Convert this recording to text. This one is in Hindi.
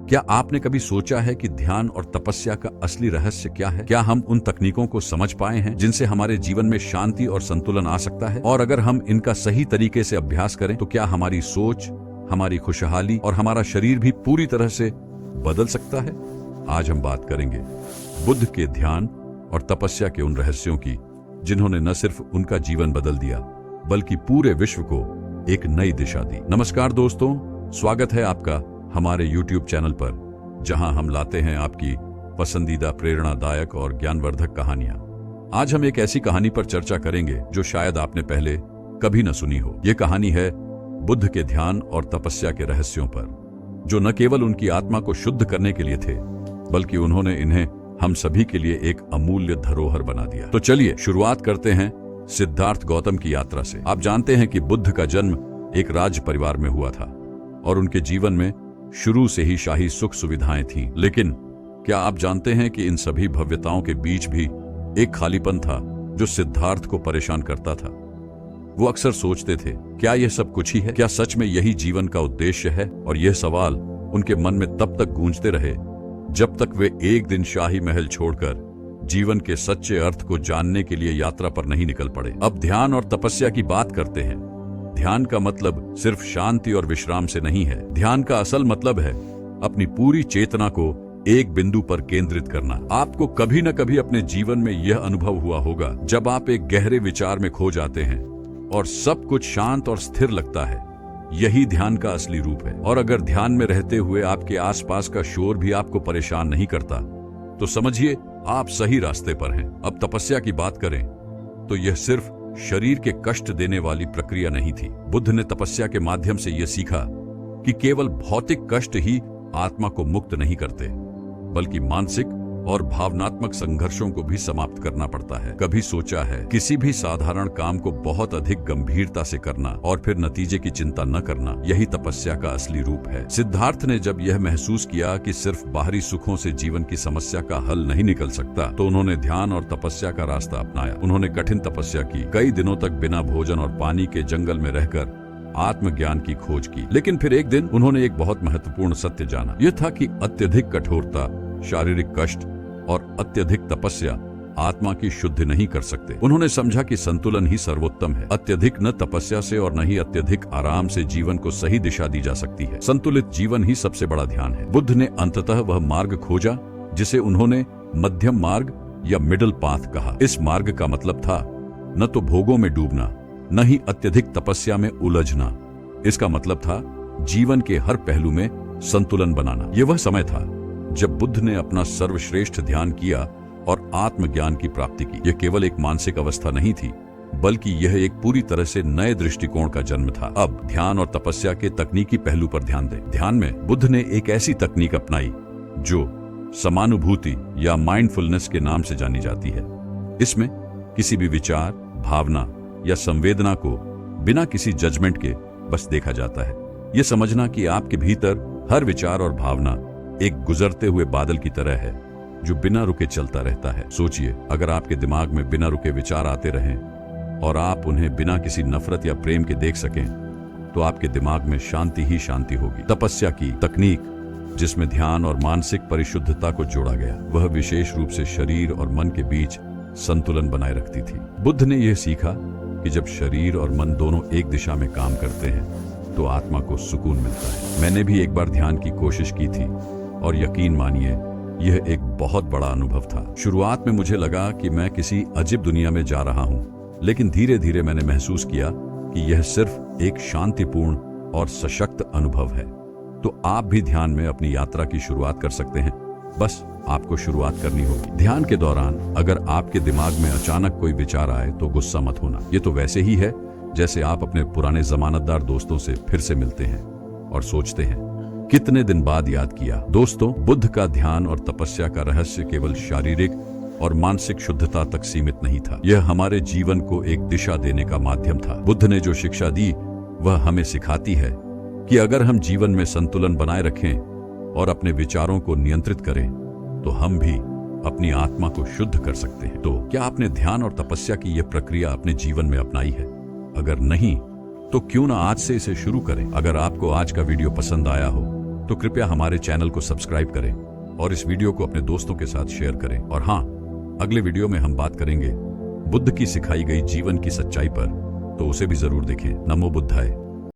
क्या आपने कभी सोचा है कि ध्यान और तपस्या का असली रहस्य क्या है? क्या हम उन तकनीकों को समझ पाए हैं जिनसे हमारे जीवन में शांति और संतुलन आ सकता है? और अगर हम इनका सही तरीके से अभ्यास करें तो क्या हमारी सोच, हमारी खुशहाली और हमारा शरीर भी पूरी तरह से बदल सकता है? आज हम बात करेंगे बुद्ध के ध्यान और तपस्या के उन रहस्यों की जिन्होंने न सिर्फ उनका जीवन बदल दिया बल्कि पूरे विश्व को एक नई दिशा दी। नमस्कार दोस्तों, स्वागत है आपका हमारे YouTube चैनल पर, जहां हम लाते हैं आपकी पसंदीदा प्रेरणादायक और ज्ञानवर्धक कहानियां। आज हम एक ऐसी कहानी पर चर्चा करेंगे जो शायद आपने पहले कभी न सुनी हो। यह कहानी है बुद्ध के ध्यान और तपस्या के रहस्यों पर, जो न केवल उनकी आत्मा को शुद्ध करने के लिए थे बल्कि उन्होंने इन्हें हम सभी के लिए एक अमूल्य धरोहर बना दिया। तो चलिए शुरुआत करते हैं सिद्धार्थ गौतम की यात्रा से। आप जानते हैं कि बुद्ध का जन्म एक राज परिवार में हुआ था और उनके जीवन में शुरू से ही शाही सुख सुविधाएं थीं। लेकिन क्या आप जानते हैं कि इन सभी भव्यताओं के बीच भी एक खालीपन था जो सिद्धार्थ को परेशान करता था? वो अक्सर सोचते थे, क्या यह सब कुछ ही है? क्या सच में यही जीवन का उद्देश्य है? और यह सवाल उनके मन में तब तक गूंजते रहे जब तक वे एक दिन शाही महल छोड़कर जीवन के सच्चे अर्थ को जानने के लिए यात्रा पर नहीं निकल पड़े। अब ध्यान और तपस्या की बात करते हैं। ध्यान का मतलब सिर्फ शांति और विश्राम से नहीं है। ध्यान का असल मतलब है अपनी पूरी चेतना को एक बिंदु पर केंद्रित करना। आपको कभी न कभी अपने जीवन में यह अनुभव हुआ होगा जब आप एक गहरे विचार में खो जाते हैं और सब कुछ शांत और स्थिर लगता है। यही ध्यान का असली रूप है। और अगर ध्यान में रहते हुए आपके आसपास का शोर भी आपको परेशान नहीं करता तो समझिए आप सही रास्ते पर हैं। अब तपस्या की बात करें तो यह सिर्फ शरीर के कष्ट देने वाली प्रक्रिया नहीं थी। बुद्ध ने तपस्या के माध्यम से यह सीखा कि केवल भौतिक कष्ट ही आत्मा को मुक्त नहीं करते बल्कि मानसिक और भावनात्मक संघर्षों को भी समाप्त करना पड़ता है। कभी सोचा है किसी भी साधारण काम को बहुत अधिक गंभीरता से करना और फिर नतीजे की चिंता न करना, यही तपस्या का असली रूप है। सिद्धार्थ ने जब यह महसूस किया कि सिर्फ बाहरी सुखों से जीवन की समस्या का हल नहीं निकल सकता तो उन्होंने ध्यान और तपस्या का रास्ता अपनाया। उन्होंने कठिन तपस्या की, कई दिनों तक बिना भोजन और पानी के जंगल में रहकर आत्मज्ञान की खोज की। लेकिन फिर एक दिन उन्होंने एक बहुत महत्वपूर्ण सत्य जाना। यह था कि अत्यधिक कठोरता, शारीरिक कष्ट और अत्यधिक तपस्या आत्मा की शुद्धि नहीं कर सकते। उन्होंने समझा कि संतुलन ही सर्वोत्तम है। अत्यधिक न तपस्या से और न ही अत्यधिक आराम से जीवन को सही दिशा दी जा सकती है। संतुलित जीवन ही सबसे बड़ा ध्यान है। बुद्ध ने अंततः वह मार्ग खोजा जिसे उन्होंने मध्यम मार्ग या मिडिल पाथ कहा। इस मार्ग का मतलब था न तो भोगों में डूबना, न ही अत्यधिक तपस्या में उलझना। इसका मतलब था जीवन के हर पहलू में संतुलन बनाना। यह वह समय था जब बुद्ध ने अपना सर्वश्रेष्ठ ध्यान किया और आत्मज्ञान की प्राप्ति की। यह केवल एक मानसिक अवस्था नहीं थी बल्कि यह एक पूरी तरह से नए दृष्टिकोण का जन्म था। अब ध्यान और तपस्या के तकनीकी पहलू पर ध्यान दें। ध्यान में बुद्ध ने एक ऐसी तकनीक अपनाई जो समानुभूति या माइंडफुलनेस के नाम से जानी जाती है। इसमें किसी भी विचार, भावना या संवेदना को बिना किसी जजमेंट के बस देखा जाता है। यह समझना कि आपके भीतर हर विचार और भावना एक गुजरते हुए बादल की तरह है जो बिना रुके चलता रहता है। सोचिए, अगर आपके दिमाग में बिना रुके विचार आते रहें और आप उन्हें बिना किसी नफरत या प्रेम के देख सकें तो आपके दिमाग में शांति ही शांति होगी। तपस्या की तकनीक, जिसमें ध्यान और मानसिक परिशुद्धता को जोड़ा गया, वह विशेष रूप से शरीर और मन के बीच संतुलन बनाए रखती थी। बुद्ध ने यह सीखा कि जब शरीर और मन दोनों एक दिशा में काम करते हैं तो आत्मा को सुकून मिलता है। मैंने भी एक बार ध्यान की कोशिश की थी और यकीन मानिए यह एक बहुत बड़ा अनुभव था। शुरुआत में मुझे लगा कि मैं किसी अजीब दुनिया में जा रहा हूं, लेकिन धीरे धीरे मैंने महसूस किया कि यह सिर्फ एक शांतिपूर्ण और सशक्त अनुभव है। तो आप भी ध्यान में अपनी यात्रा की शुरुआत कर सकते हैं। बस आपको शुरुआत करनी होगी। ध्यान के दौरान अगर आपके दिमाग में अचानक कोई विचार आए तो गुस्सा मत होना। ये तो वैसे ही है जैसे आप अपने पुराने जमानतदार दोस्तों से फिर से मिलते हैं और सोचते हैं कितने दिन बाद याद किया। दोस्तों, बुद्ध का ध्यान और तपस्या का रहस्य केवल शारीरिक और मानसिक शुद्धता तक सीमित नहीं था। यह हमारे जीवन को एक दिशा देने का माध्यम था। बुद्ध ने जो शिक्षा दी वह हमें सिखाती है कि अगर हम जीवन में संतुलन बनाए रखें और अपने विचारों को नियंत्रित करें तो हम भी अपनी आत्मा को शुद्ध कर सकते हैं। तो क्या आपने ध्यान और तपस्या की यह प्रक्रिया अपने जीवन में अपनाई है? अगर नहीं तो क्यों ना आज से इसे शुरू करें। अगर आपको आज का वीडियो पसंद आया हो तो कृपया हमारे चैनल को सब्सक्राइब करें और इस वीडियो को अपने दोस्तों के साथ शेयर करें। और हाँ, अगले वीडियो में हम बात करेंगे बुद्ध की सिखाई गई जीवन की सच्चाई पर, तो उसे भी जरूर देखें। नमो बुद्धाय।